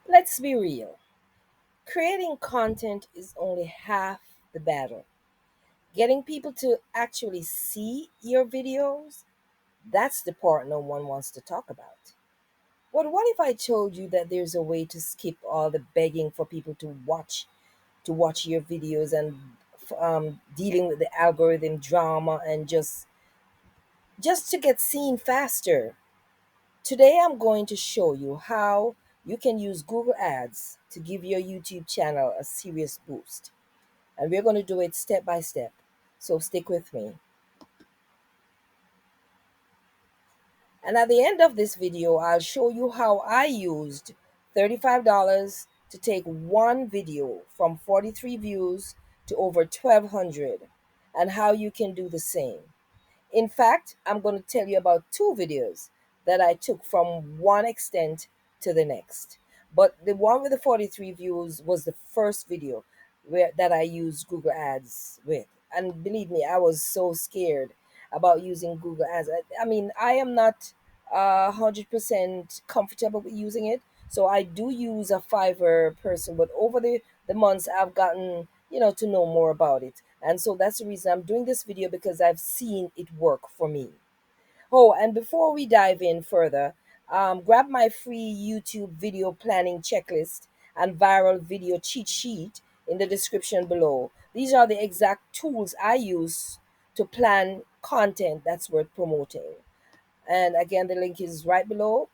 Let's be real. Creating content is only half the battle. Getting people to actually see your videos, that's the part no one wants to talk about. But what if I told you that there's a way to skip all the begging for people to watch your videos and dealing with the algorithm drama and just to get seen faster? Today I'm going to show you how you can use Google Ads to give your YouTube channel a serious boost. And we're going to do it step by step. So stick with me. And at the end of this video, I'll show you how I used $35 to take one video from 43 views to over 1,200 and how you can do the same. In fact, I'm going to tell you about two videos that I took from one extent to the next. But the one with the 43 views was the first video that I used Google Ads with. And believe me, I was so scared about using Google Ads. I mean, I am not 100% comfortable with using it. So I do use a Fiverr person, but over the months I've gotten, to know more about it. And so that's the reason I'm doing this video, because I've seen it work for me. Oh, and before we dive in further, grab my free YouTube video planning checklist and viral video cheat sheet in the description below. These are the exact tools I use to plan content that's worth promoting. And again, the link is right below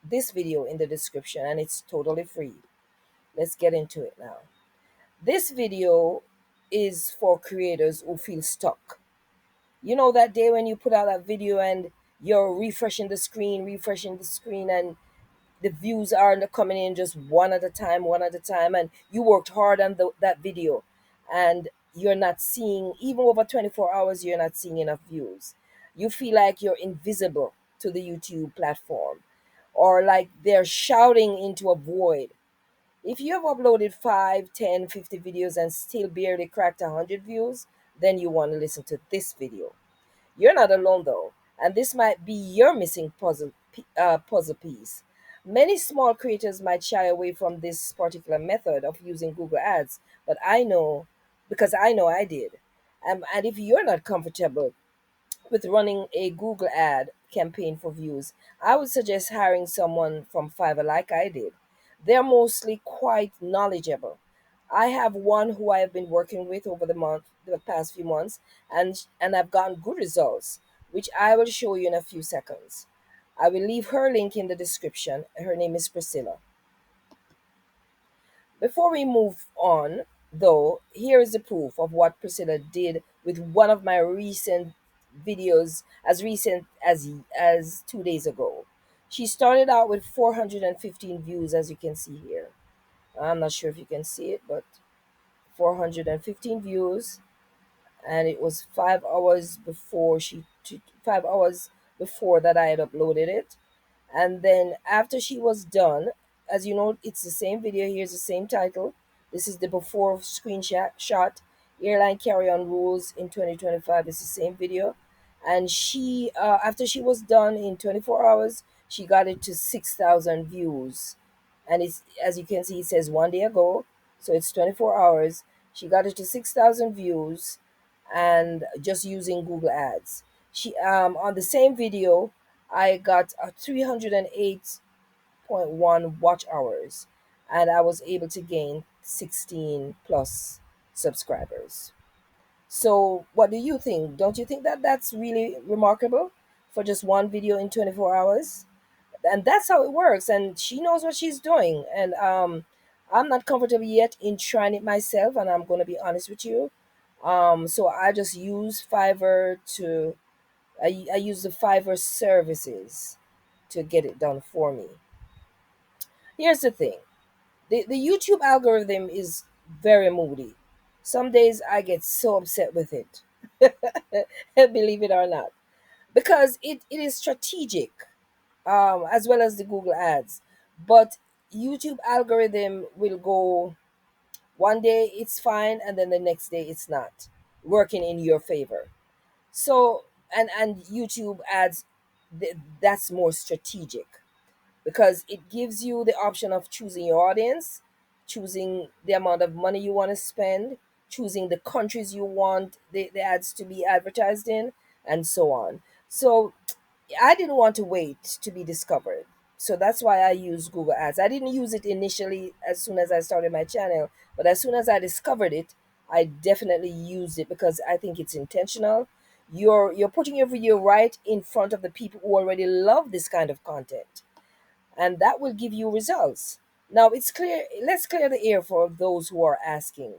this video in the description, and it's totally free. Let's get into it now. This video is for creators who feel stuck. You know that day when you put out that video and you're refreshing the screen, and the views are coming in just one at a time, and you worked hard on that video, and you're not seeing, even over 24 hours, you're not seeing enough views. You feel like you're invisible to the YouTube platform, or like they're shouting into a void. If you have uploaded 5, 10, 50 videos and still barely cracked 100 views, then you want to listen to this video. You're not alone though, and this might be your missing puzzle piece. Many small creators might shy away from this particular method of using Google Ads, but I know, because I know I did. And if you're not comfortable with running a Google ad campaign for views, I would suggest hiring someone from Fiverr like I did. They're mostly quite knowledgeable. I have one who I have been working with over the past few months, and I've gotten good results, which I will show you in a few seconds. I will leave her link in the description. Her name is Priscilla. Before we move on, though, here is the proof of what Priscilla did with one of my recent videos, as recent as 2 days ago. She started out with 415 views, as you can see here. I'm not sure if you can see it, but 415 views, and it was 5 hours before 5 hours before that I had uploaded it. And then after she was done, as you know, it's the same video. Here's the same title. This is the before screenshot shot. Airline carry-on rules in 2025. It's the same video. And she, after she was done in 24 hours, she got it to 6,000 views. And it's, as you can see, it says 1 day ago, so it's 24 hours. She got it to 6,000 views, and just using Google Ads. She on the same video, I got a 308.1 watch hours, and I was able to gain 16 plus subscribers. So, what do you think? Don't you think that that's really remarkable for just one video in 24 hours? And that's how it works. And she knows what she's doing. And I'm not comfortable yet in trying it myself, and I'm going to be honest with you. So I just use Fiverr to I use the Fiverr services to get it done for me. Here's the thing. The YouTube algorithm is very moody. Some days I get so upset with it. Believe it or not. Because it is strategic, as well as the Google ads. But YouTube algorithm will go, one day it's fine, and then the next day it's not working in your favor. So, and YouTube ads, that's more strategic. because it gives you the option of choosing your audience, choosing the amount of money you want to spend, choosing the countries you want the ads to be advertised in, and so on. So I didn't want to wait to be discovered. So that's why I used Google Ads. I didn't use it initially as soon as I started my channel, but as soon as I discovered it, I definitely used it because I think it's intentional. You're putting your video right in front of the people who already love this kind of content, and that will give you results. Now it's clear, let's clear the air for those who are asking,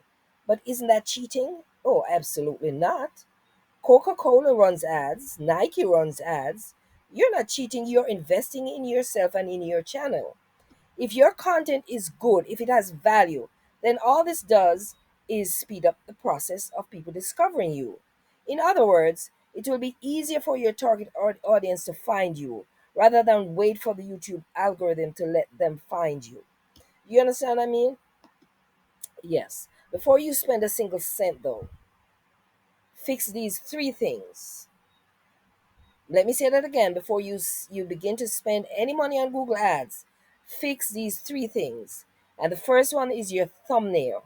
but isn't that cheating? Oh, absolutely not. Coca-Cola runs ads, Nike runs ads. You're not cheating, you're investing in yourself and in your channel. If your content is good, if it has value, then all this does is speed up the process of people discovering you. In other words, it will be easier for your target audience to find you rather than wait for the YouTube algorithm to let them find you. You understand what I mean? Yes. Before you spend a single cent, though, fix these three things. Let me say that again before you begin to spend any money on Google Ads. Fix these three things. And the first one is your thumbnail.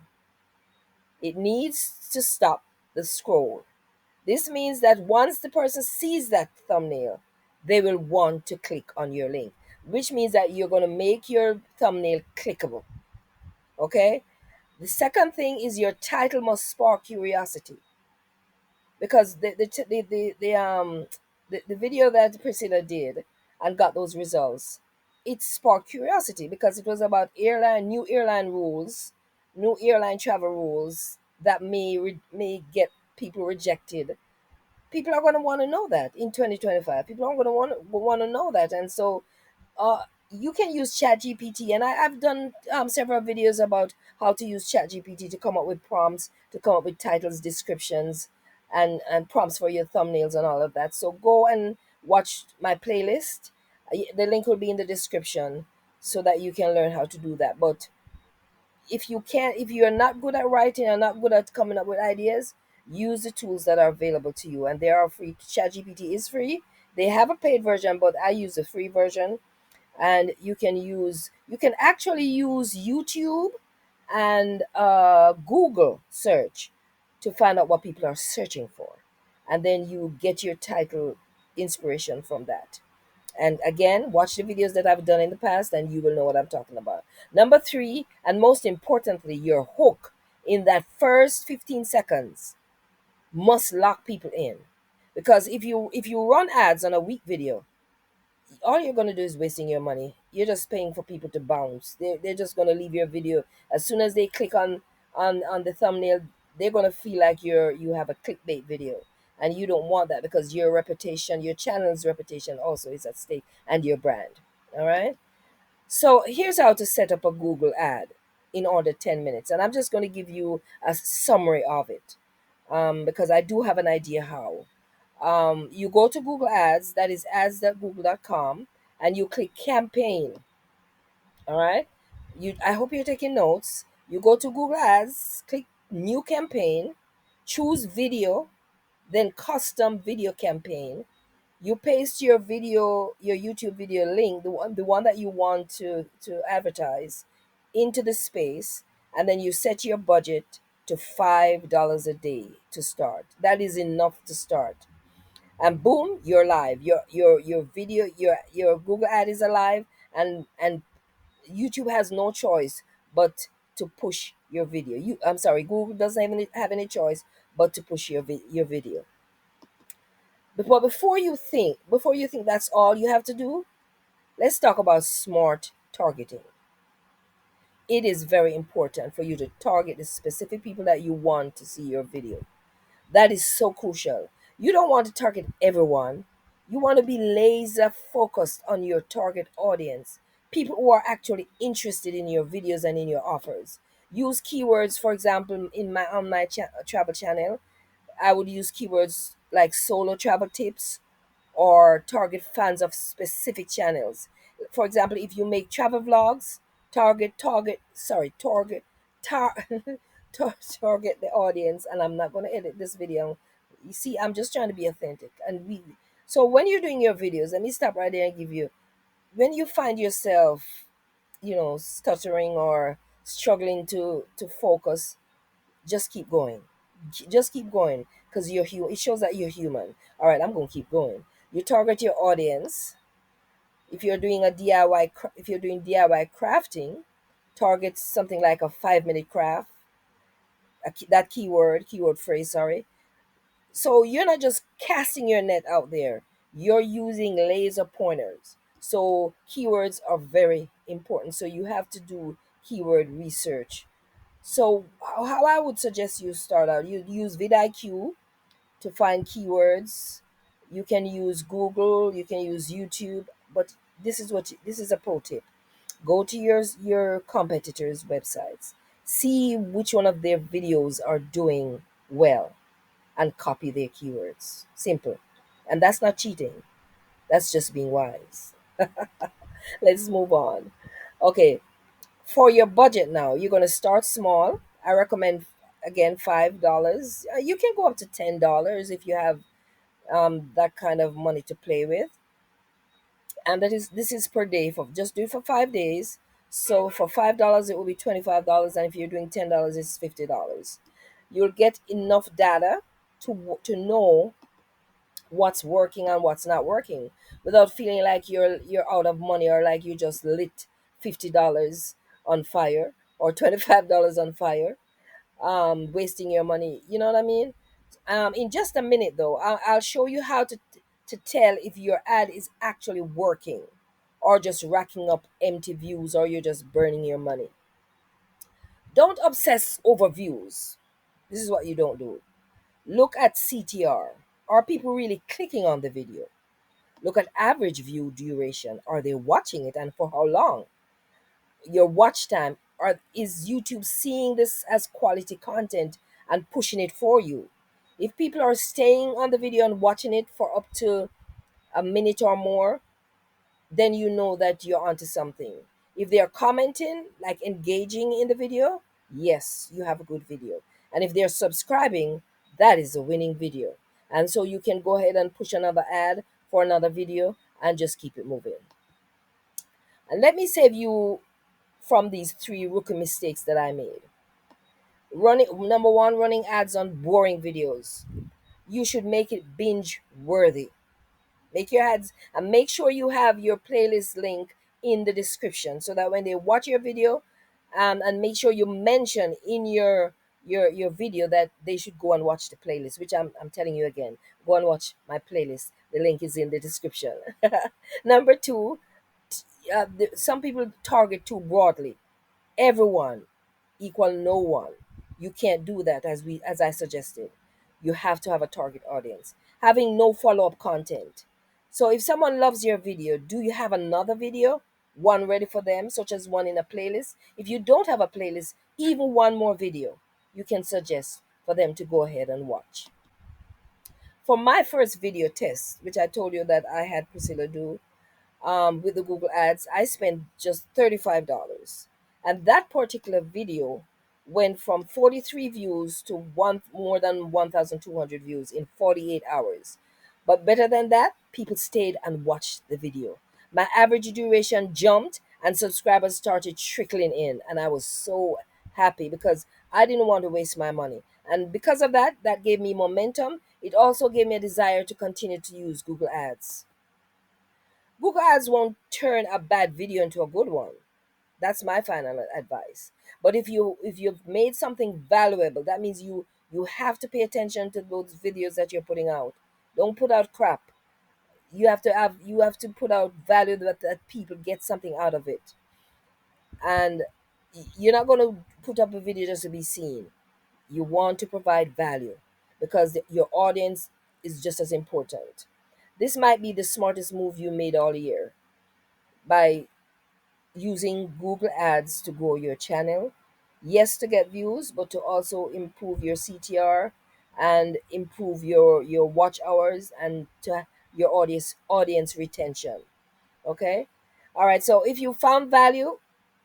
It needs to stop the scroll. This means that once the person sees that thumbnail, they will want to click on your link, which means that you're going to make your thumbnail clickable. Okay? The second thing is your title must spark curiosity, because the video that Priscilla did and got those results, it sparked curiosity because it was about new airline rules, new airline travel rules that may get people rejected. People are going to want to know that in 2025. People are going to want to know that, and so uh, you can use ChatGPT, and I've done several videos about how to use ChatGPT to come up with prompts, to come up with titles, descriptions, and prompts for your thumbnails and all of that. So go and watch my playlist. The link will be in the description so that you can learn how to do that. But if you're not good at writing and not good at coming up with ideas, use the tools that are available to you, and they are free. ChatGPT is free. They have a paid version, but I use the free version. And you can actually use YouTube and Google search to find out what people are searching for, and then you get your title inspiration from that. And again, watch the videos that I've done in the past and you will know what I'm talking about. Number three, and most importantly, your hook in that first 15 seconds must lock people in, because if you run ads on a weak video, all you're going to do is wasting your money. You're just paying for people to bounce. They're just going to leave your video as soon as they click on the thumbnail. They're going to feel like you have a clickbait video, and you don't want that because your reputation, your channel's reputation also is at stake, and your brand. All right. So here's how to set up a Google ad in under 10 minutes, and I'm just going to give you a summary of it, because I do have an idea how. You go to Google Ads, that is ads.google.com, and you click campaign. All right. I hope you're taking notes. You go to Google Ads, click new campaign, choose video, then custom video campaign. You paste your video, your YouTube video link, the one that you want to advertise, into the space, and then you set your budget to $5 a day to start. That is enough to start, and boom, you're live. Your video, your Google ad is alive, and YouTube has no choice but to push your video. I'm sorry, Google doesn't have any choice but to push your video. But before you think that's all you have to do, let's talk about smart targeting. It is very important for you to target the specific people that you want to see your video. That is so crucial. You don't want to target everyone. You want to be laser focused on your target audience, people who are actually interested in your videos and in your offers. Use keywords, for example, in my on my travel channel. I would use keywords like solo travel tips, or target fans of specific channels. For example, if you make travel vlogs, tar- target the audience. And I'm not going to edit this video. You see, I'm just trying to be authentic. So when you're doing your videos, let me stop right there and give you when you find yourself, stuttering or struggling to focus, just keep going. Just keep going, because you're human. It shows that you're human. All right, I'm going to keep going. You target your audience. If you're doing if you're doing DIY crafting, target something like a 5-minute craft, that keyword phrase, sorry. So you're not just casting your net out there, you're using laser pointers. So keywords are very important. So you have to do keyword research. So how I would suggest you start out, you use vidIQ to find keywords. You can use Google, you can use YouTube, but this is a pro tip. Go to your competitors' websites. See which one of their videos are doing well and copy their keywords. Simple. And that's not cheating. That's just being wise. Let's move on. Okay, for your budget now, you're going to start small. I recommend, again, $5. You can go up to $10 if you have that kind of money to play with. And this is per day. For just do it for 5 days. So for $5 it will be $25, and if you're doing $10 it's $50. You'll get enough data to know what's working and what's not working, without feeling like you're out of money, or like you just lit $50 on fire, or $25 on fire, wasting your money. You know what I mean? In just a minute, though, I'll show you how to tell if your ad is actually working, or just racking up empty views, or you're just burning your money. Don't obsess over views. This is what you don't do. Look at CTR. Are people really clicking on the video? Look at average view duration. Are they watching it, and for how long? Your watch time. Is YouTube seeing this as quality content and pushing it for you? If people are staying on the video and watching it for up to a minute or more, then you know that you're onto something. If they are commenting, like engaging in the video, yes, you have a good video. And if they're subscribing, that is a winning video. And so you can go ahead and push another ad for another video and just keep it moving. And let me save you from these three rookie mistakes that I made. Number one, running ads on boring videos. You should make it binge worthy. Make your ads, and make sure you have your playlist link in the description, so that when they watch your video, and make sure you mention in your video that they should go and watch the playlist, which I'm telling you again, go and watch my playlist. The link is in the description. Number two, some people target too broadly. Everyone equal no one. You can't do that, as I suggested. You have to have a target audience. Having no follow-up content. So if someone loves your video, do you have another video, one ready for them, such as one in a playlist? If you don't have a playlist, even one more video you can suggest for them to go ahead and watch. For my first video test, which I told you that I had Priscilla do, with the Google Ads, I spent just $35. And that particular video went from 43 views to more than 1,200 views in 48 hours. But better than that, people stayed and watched the video. My average duration jumped, and subscribers started trickling in. And I was so happy, because I didn't want to waste my money. And because of that, that gave me momentum. It also gave me a desire to continue to use Google Ads. Google Ads won't turn a bad video into a good one. That's my final advice. But if you've made something valuable, that means you have to pay attention to those videos that you're putting out. Don't put out crap. You have to put out value that people get something out of it. And you're not going to put up a video just to be seen. You want to provide value, because your audience is just as important. This might be the smartest move you made all year, by using Google Ads to grow your channel. Yes, to get views, but to also improve your CTR, and improve your watch hours, and to your audience retention. Okay? All right, so if you found value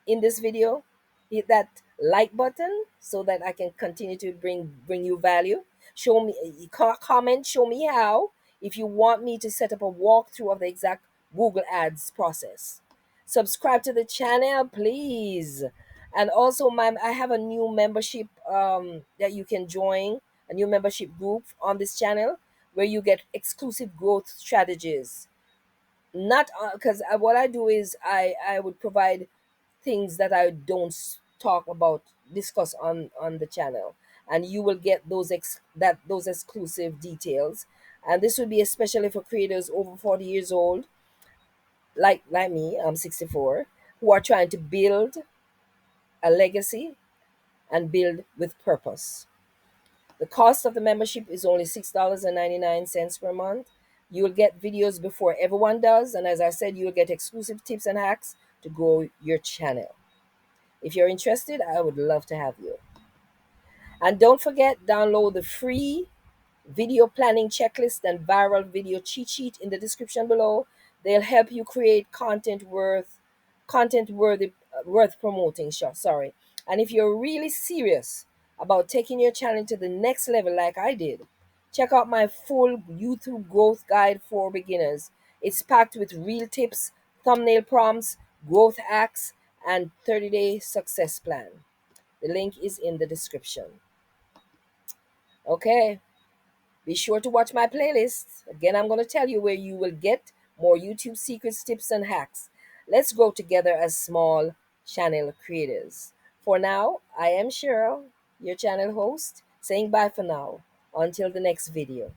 in this video, hit that like button so that I can continue to bring you value. Show me, comment, show me how. If you want me to set up a walkthrough of the exact Google Ads process. Subscribe to the channel, please. And also, I have a new membership that you can join, a new membership group on this channel where you get exclusive growth strategies. Not because what I do is I would provide things that I don't talk about, discuss on the channel, and you will get those exclusive details. And this would be especially for creators over 40 years old, like me. I'm 64, who are trying to build a legacy and build with purpose. The cost of the membership is only $6.99 per month. You will get videos before everyone does, and as I said, you will get exclusive tips and hacks to grow your channel. If you're interested, I would love to have you. And don't forget, download the free video planning checklist and viral video cheat sheet in the description below. They'll help you create content worth promoting. Sorry. And if you're really serious about taking your channel to the next level, like I did, check out my full YouTube growth guide for beginners. It's packed with real tips, thumbnail prompts, growth hacks, and 30-day success plan. The link is in the description. Okay. Be sure to watch my playlist. Again, I'm going to tell you where you will get more YouTube secrets, tips, and hacks. Let's grow together as small channel creators. For now, I am Cheryl, your channel host, saying bye for now. Until the next video.